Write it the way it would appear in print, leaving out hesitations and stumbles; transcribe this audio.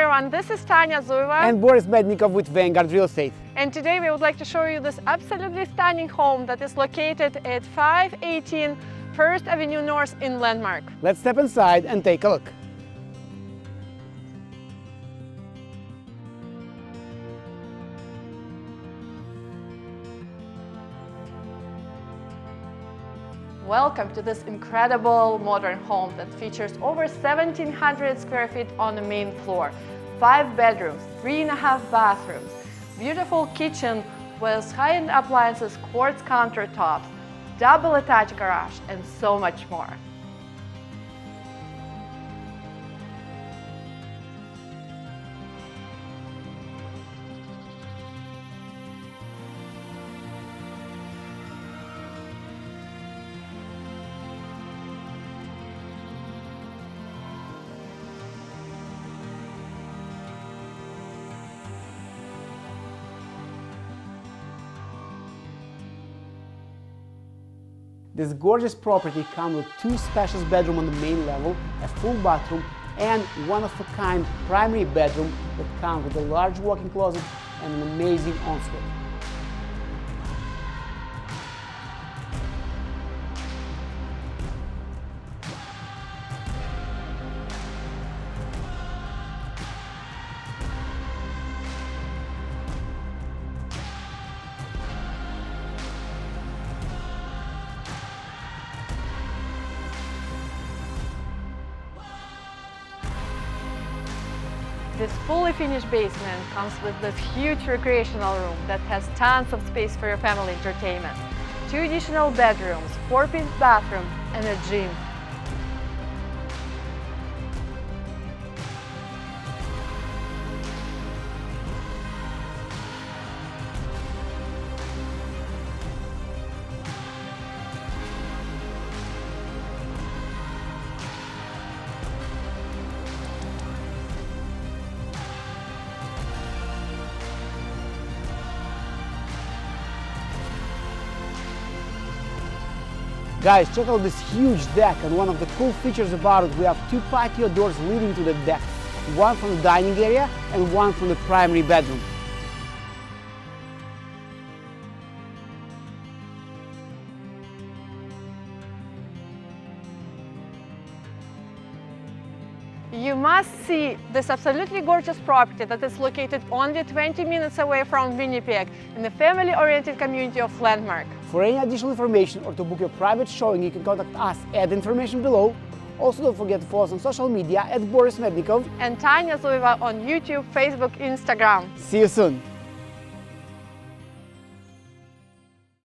everyone, this is Tanya Zueva and Boris Mednikov with Vanguard Real Estate. and today we would like to show you this absolutely stunning home that is located at 518 First Avenue North in Landmark. Let's step inside and take a look. Welcome to this incredible modern home that features over 1,700 square feet on the main floor, 5 bedrooms, 3.5 bathrooms, beautiful kitchen with high-end appliances, quartz countertops, double attached garage, and so much more. This gorgeous property comes with 2 spacious bedrooms on the main level, a full bathroom, and one-of-a-kind primary bedroom that comes with a large walk-in closet and an amazing ensuite. This fully finished basement comes with this huge recreational room that has tons of space for your family entertainment, 2 additional bedrooms, 4-piece bathroom, and a gym. Guys, check out this huge deck, and one of the cool features about it, we have 2 patio doors leading to the deck, one from the dining area and one from the primary bedroom. You must see this absolutely gorgeous property that is located only 20 minutes away from Winnipeg in the family-oriented community of Landmark. For any additional information or to book your private showing, you can contact us at the information below. Also, don't forget to follow us on social media at Boris Mednikov And Tanya Zueva on YouTube, Facebook, Instagram. See you soon!